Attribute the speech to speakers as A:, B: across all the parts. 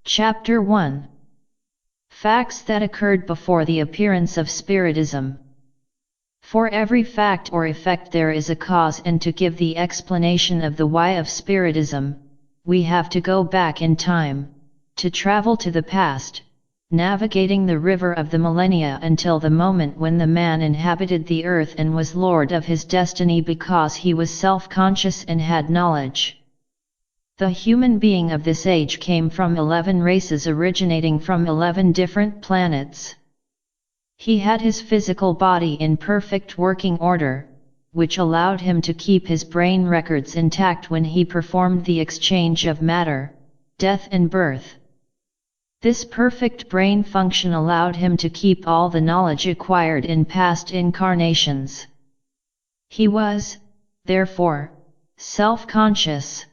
A: Chapter 1. Facts that occurred before the appearance of Spiritism. For every fact or effect there is a cause, and to give the explanation of the why of Spiritism, we have to go back in time, to travel to the past, navigating the river of the millennia until the moment when the man inhabited the earth and was lord of his destiny because he was self-conscious and had knowledge. The human being of this age came from 11 races originating from 11 different planets. He had his physical body in perfect working order, which allowed him to keep his brain records intact when he performed the exchange of matter, death and birth. This perfect brain function allowed him to keep all the knowledge acquired in past incarnations. He was, therefore, self-conscious.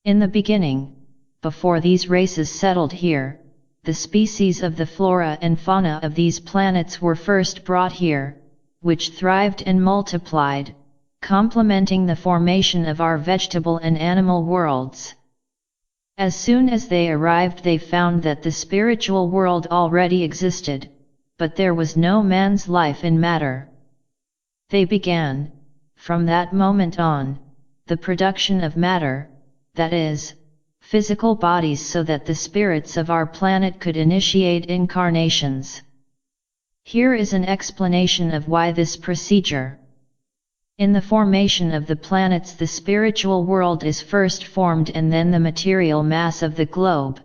A: In the beginning, before these races settled here, the species of the flora and fauna of these planets were first brought here, which thrived and multiplied, complementing the formation of our vegetable and animal worlds. As soon as they arrived, they found that the spiritual world already existed, but there was no man's life in matter. They began, from that moment on, the production of matter, that is, physical bodies, so that the spirits of our planet could initiate incarnations. Here is an explanation of why this procedure. In the formation of the planets, the spiritual world is first formed and then the material mass of the globe.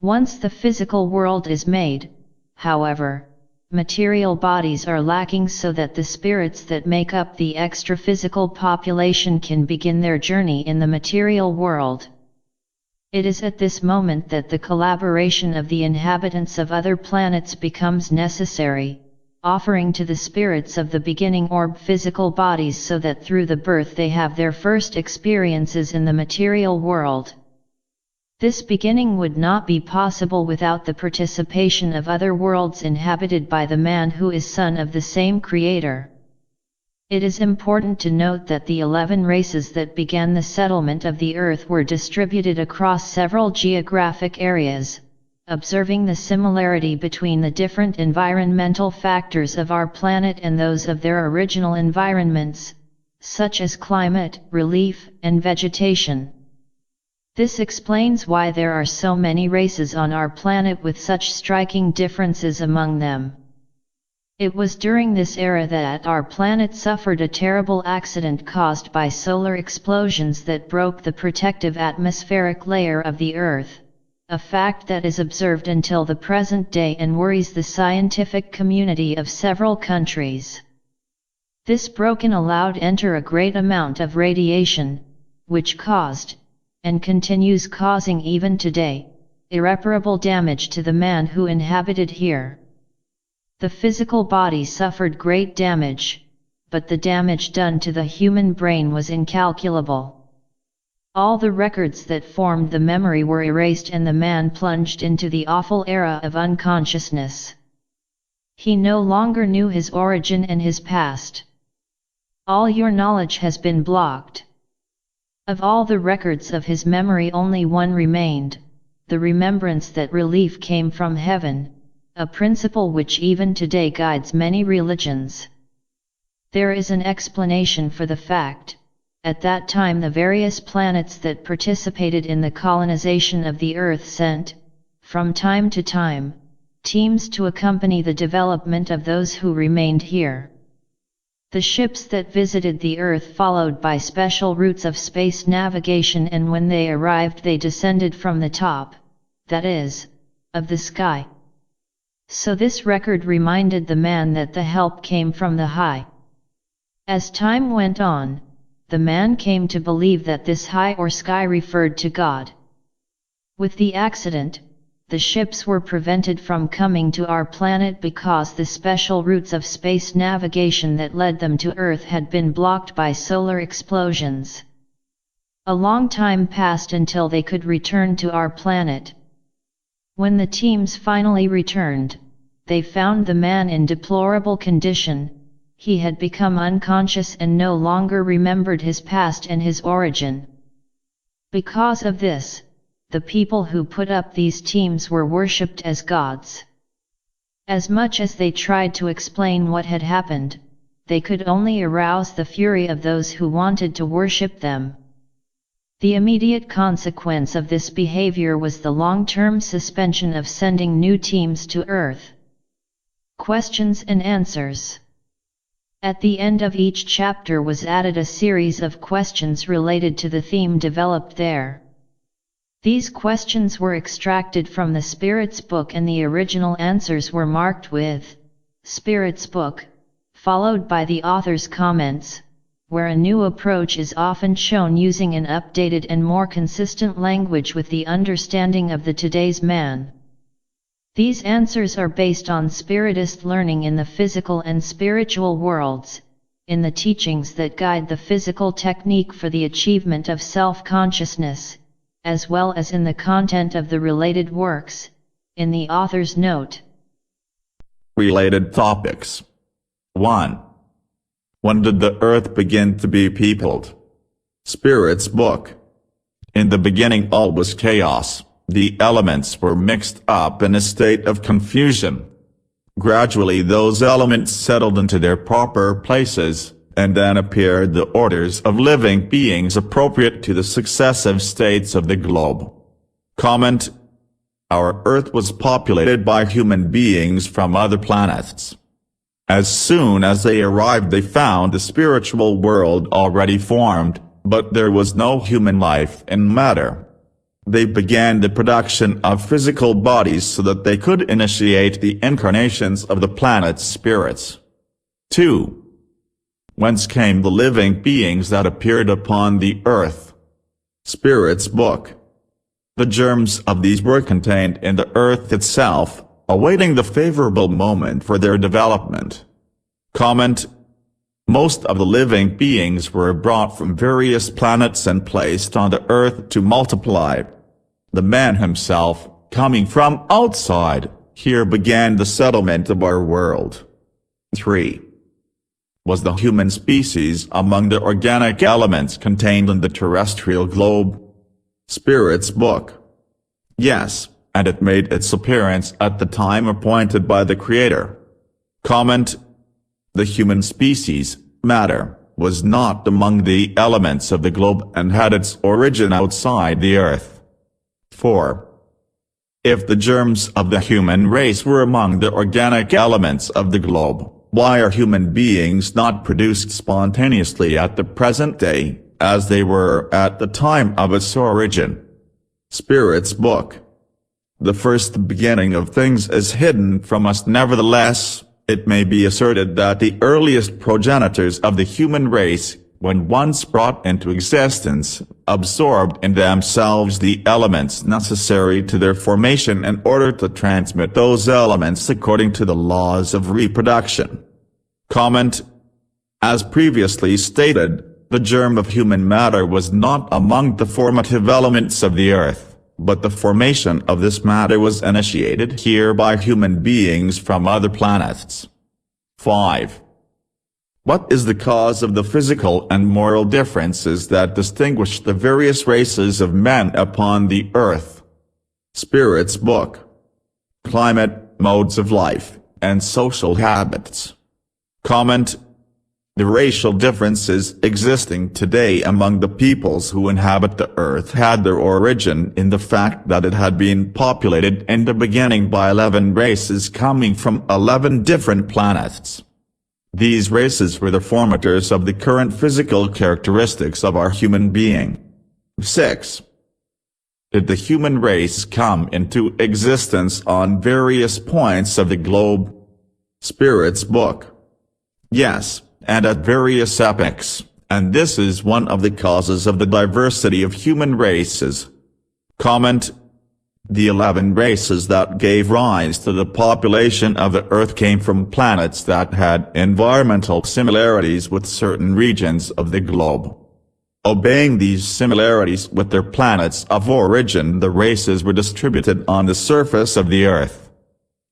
A: Once the physical world is made, however, material bodies are lacking so that the spirits that make up the extra-physical population can begin their journey in the material world. It is at this moment that the collaboration of the inhabitants of other planets becomes necessary, offering to the spirits of the beginning orb physical bodies so that through the birth they have their first experiences in the material world. This beginning would not be possible without the participation of other worlds inhabited by the man who is son of the same creator. It is important to note that the 11 races that began the settlement of the earth were distributed across several geographic areas, observing the similarity between the different environmental factors of our planet and those of their original environments, such as climate, relief, and vegetation. This explains why there are so many races on our planet with such striking differences among them. It was during this era that our planet suffered a terrible accident caused by solar explosions that broke the protective atmospheric layer of the Earth, a fact that is observed until the present day and worries the scientific community of several countries. This broken allowed enter a great amount of radiation, which caused, and continues causing even today, irreparable damage to the man who inhabited here. The physical body suffered great damage, but the damage done to the human brain was incalculable. All the records that formed the memory were erased and the man plunged into the awful era of unconsciousness. He no longer knew his origin and his past. All your knowledge has been blocked. Of all the records of his memory only one remained, the remembrance that relief came from heaven, a principle which even today guides many religions. There is an explanation for the fact. At that time the various planets that participated in the colonization of the Earth sent, from time to time, teams to accompany the development of those who remained here. The ships that visited the Earth followed by special routes of space navigation, and when they arrived they descended from the top, that is, of the sky. So this record reminded the man that the help came from the high. As time went on, the man came to believe that this high or sky referred to God. With the accident, the ships were prevented from coming to our planet because the special routes of space navigation that led them to Earth had been blocked by solar explosions. A long time passed until they could return to our planet. When the teams finally returned, they found the man in deplorable condition. He had become unconscious and no longer remembered his past and his origin. Because of this, the people who put up these teams were worshipped as gods. As much as they tried to explain what had happened, they could only arouse the fury of those who wanted to worship them. The immediate consequence of this behavior was the long-term suspension of sending new teams to Earth. Questions and answers. At the end of each chapter was added a series of questions related to the theme developed there. These questions were extracted from the Spirit's Book and the original answers were marked with Spirit's Book, followed by the author's comments, where a new approach is often shown using an updated and more consistent language with the understanding of the today's man. These answers are based on Spiritist learning in the physical and spiritual worlds, in the teachings that guide the physical technique for the achievement of self-consciousness, as well as in the content of the related works, in the author's note.
B: Related topics. 1. When did the earth begin to be peopled? Spirit's Book. In the beginning all was chaos. The elements were mixed up in a state of confusion. Gradually those elements settled into their proper places, and then appeared the orders of living beings appropriate to the successive states of the globe. Comment. Our Earth was populated by human beings from other planets. As soon as they arrived they found the spiritual world already formed, but there was no human life and matter. They began the production of physical bodies so that they could initiate the incarnations of the planet's spirits. 2. Whence came the living beings that appeared upon the earth? Spirit's Book. The germs of these were contained in the earth itself, awaiting the favorable moment for their development. Comment. Most of the living beings were brought from various planets and placed on the earth to multiply. The man himself, coming from outside, here began the settlement of our world. 3. Was the human species among the organic elements contained in the terrestrial globe? Spirit's Book. Yes, and it made its appearance at the time appointed by the Creator. Comment. The human species, matter, was not among the elements of the globe and had its origin outside the earth. 4. If the germs of the human race were among the organic elements of the globe, why are human beings not produced spontaneously at the present day, as they were at the time of its origin? Spirit's Book. The first beginning of things is hidden from us. Nevertheless, it may be asserted that the earliest progenitors of the human race, when once brought into existence, absorbed in themselves the elements necessary to their formation in order to transmit those elements according to the laws of reproduction. Comment. As previously stated, the germ of human matter was not among the formative elements of the earth, but the formation of this matter was initiated here by human beings from other planets. 5. What is the cause of the physical and moral differences that distinguish the various races of men upon the earth? Spirit's Book. Climate, modes of life, and social habits. Comment. The racial differences existing today among the peoples who inhabit the earth had their origin in the fact that it had been populated in the beginning by 11 races coming from 11 different planets. These races were the formators of the current physical characteristics of our human being. 6. Did the human race come into existence on various points of the globe? Spirit's Book. Yes, and at various epochs, and this is one of the causes of the diversity of human races. Comment. The 11 races that gave rise to the population of the Earth came from planets that had environmental similarities with certain regions of the globe. Obeying these similarities with their planets of origin, the races were distributed on the surface of the Earth.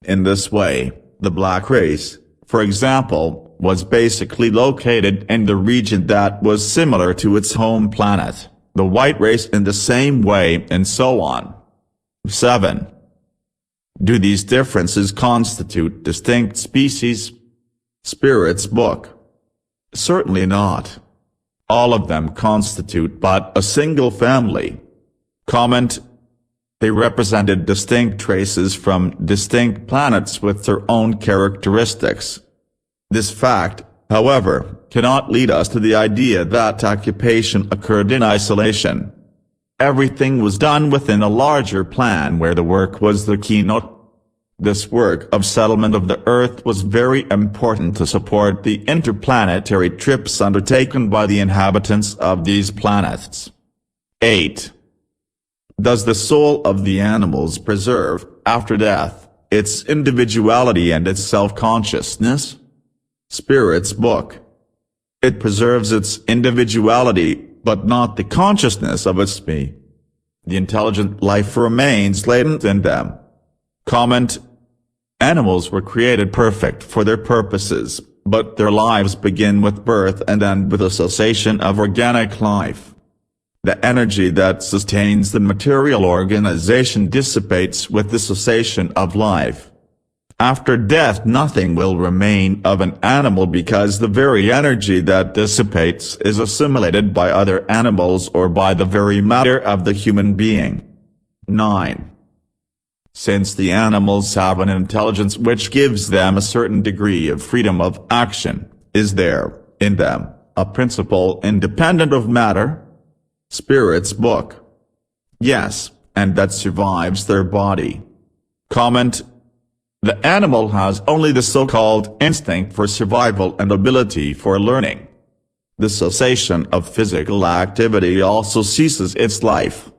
B: In this way, the black race, for example, was basically located in the region that was similar to its home planet, the white race in the same way, and so on. 7. Do these differences constitute distinct species? Spirit's Book. Certainly not. All of them constitute but a single family. Comment. They represented distinct traces from distinct planets with their own characteristics. This fact, however, cannot lead us to the idea that occupation occurred in isolation. Everything was done within a larger plan where the work was the keynote. This work of settlement of the Earth was very important to support the interplanetary trips undertaken by the inhabitants of these planets. 8. Does the soul of the animals preserve, after death, its individuality and its self-consciousness? Spirit's Book. It preserves its individuality, but not the consciousness of its me. The intelligent life remains latent in them. Comment. Animals were created perfect for their purposes, but their lives begin with birth and end with a cessation of organic life. The energy that sustains the material organization dissipates with the cessation of life. After death nothing will remain of an animal because the very energy that dissipates is assimilated by other animals or by the very matter of the human being. 9. Since the animals have an intelligence which gives them a certain degree of freedom of action, is there, in them, a principle independent of matter? Spirit's Book. Yes, and that survives their body. Comment. The animal has only the so-called instinct for survival and ability for learning. The cessation of physical activity also ceases its life.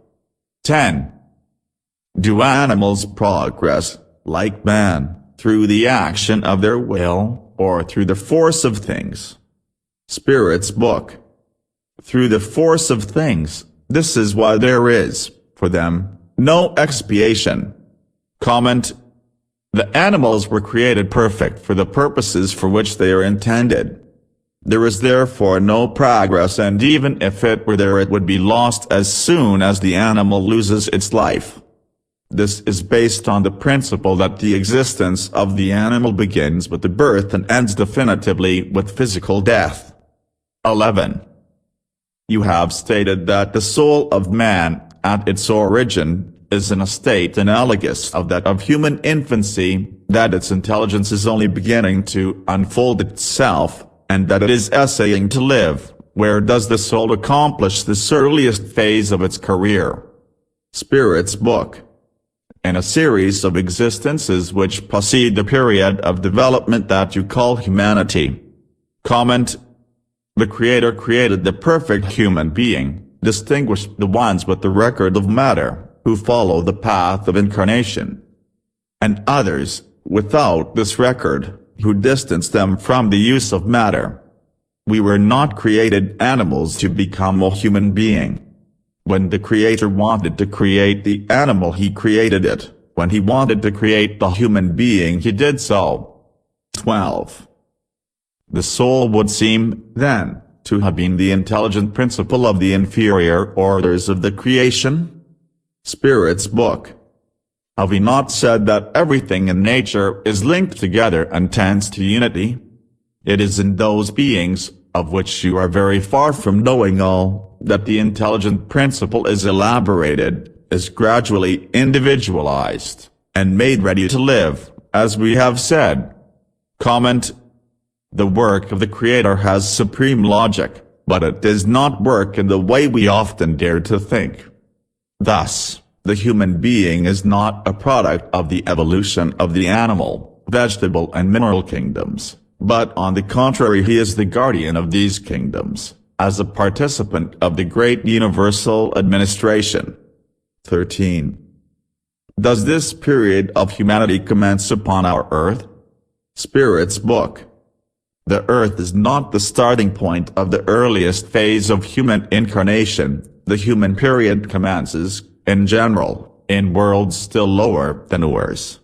B: 10. Do animals progress, like man, through the action of their will, or through the force of things? Spirit's Book. Through the force of things. This is why there is, for them, no expiation. Comment. The animals were created perfect for the purposes for which they are intended. There is therefore no progress, and even if it were there it would be lost as soon as the animal loses its life. This is based on the principle that the existence of the animal begins with the birth and ends definitively with physical death. 11. You have stated that the soul of man, at its origin, is in a state analogous of that of human infancy, that its intelligence is only beginning to unfold itself, and that it is essaying to live. Where does the soul accomplish this earliest phase of its career? Spirit's Book. In a series of existences which precede the period of development that you call humanity. Comment. The Creator created the perfect human being, distinguished the ones with the record of matter, who follow the path of incarnation, and others, without this record, who distance them from the use of matter. We were not created animals to become a human being. When the Creator wanted to create the animal he created it, when he wanted to create the human being he did so. 12. The soul would seem, then, to have been the intelligent principle of the inferior orders of the creation? Spirit's Book. Have we not said that everything in nature is linked together and tends to unity? It is in those beings, of which you are very far from knowing all, that the intelligent principle is elaborated, is gradually individualized, and made ready to live, as we have said. Comment. The work of the Creator has supreme logic, but it does not work in the way we often dare to think. Thus, the human being is not a product of the evolution of the animal, vegetable and mineral kingdoms, but on the contrary he is the guardian of these kingdoms, as a participant of the great universal administration. 13. Does this period of humanity commence upon our earth? Spirit's Book. The earth is not the starting point of the earliest phase of human incarnation. The human period commences, in general, in worlds still lower than ours.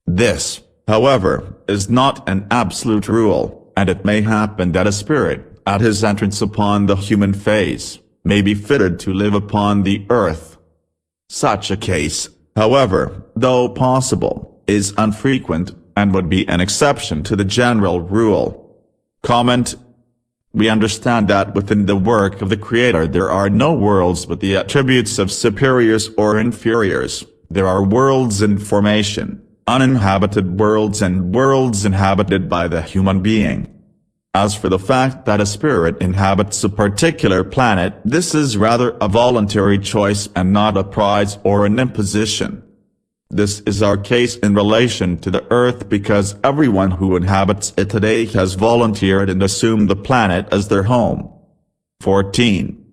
B: This, however, is not an absolute rule, and it may happen that a spirit, at his entrance upon the human phase, may be fitted to live upon the earth. Such a case, however, though possible, is infrequent, and would be an exception to the general rule. Comment. We understand that within the work of the Creator there are no worlds with the attributes of superiors or inferiors. There are worlds in formation, uninhabited worlds and worlds inhabited by the human being. As for the fact that a spirit inhabits a particular planet, this is rather a voluntary choice and not a prize or an imposition. This is our case in relation to the Earth because everyone who inhabits it today has volunteered and assumed the planet as their home. 14.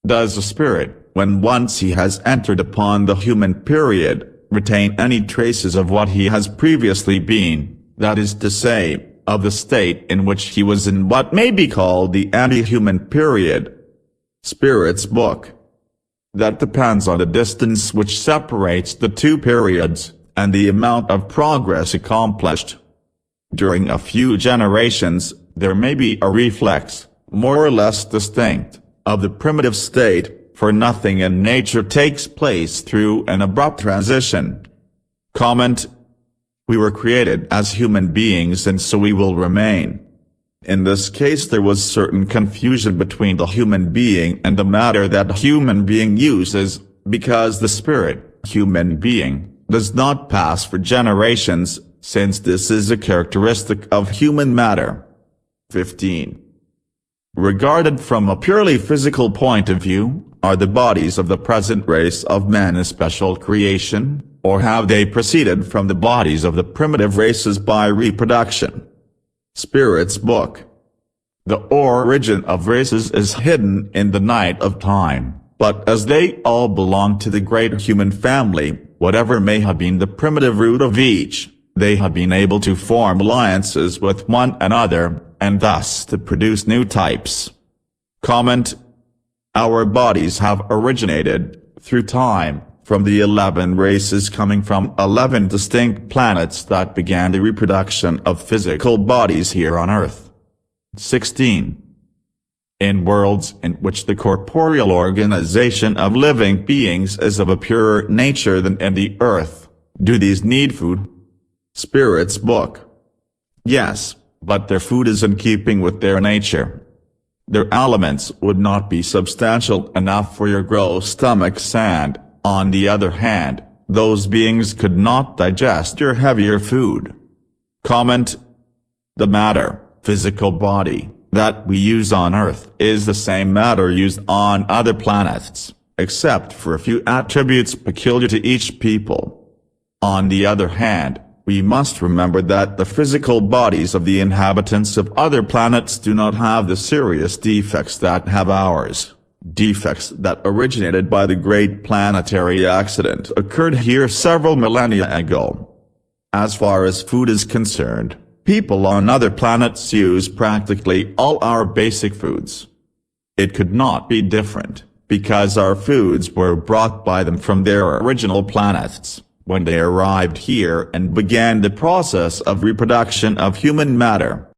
B: Does a spirit, when once he has entered upon the human period, retain any traces of what he has previously been, that is to say, of the state in which he was in what may be called the anti-human period? Spirit's Book. That depends on the distance which separates the two periods, and the amount of progress accomplished. During a few generations, there may be a reflex, more or less distinct, of the primitive state, for nothing in nature takes place through an abrupt transition. Comment. We were created as human beings and so we will remain. In this case there was certain confusion between the human being and the matter that the human being uses, because the spirit, human being, does not pass for generations, since this is a characteristic of human matter. 15. Regarded from a purely physical point of view, are the bodies of the present race of men a special creation, or have they proceeded from the bodies of the primitive races by reproduction? Spirit's Book. The origin of races is hidden in the night of time, but as they all belong to the great human family, whatever may have been the primitive root of each, they have been able to form alliances with one another, and thus to produce new types. Comment. Our bodies have originated, through time, from the 11 races coming from 11 distinct planets that began the reproduction of physical bodies here on Earth. 16. In worlds in which the corporeal organization of living beings is of a purer nature than in the Earth, do these need food? Spirit's Book. Yes, but their food is in keeping with their nature. Their aliments would not be substantial enough for your gross stomachs and, on the other hand, those beings could not digest your heavier food. Comment. The matter, physical body, that we use on Earth is the same matter used on other planets, except for a few attributes peculiar to each people. On the other hand, we must remember that the physical bodies of the inhabitants of other planets do not have the serious defects that have ours. Defects that originated by the great planetary accident occurred here several millennia ago. As far as food is concerned, people on other planets use practically all our basic foods. It could not be different, because our foods were brought by them from their original planets, when they arrived here and began the process of reproduction of human matter.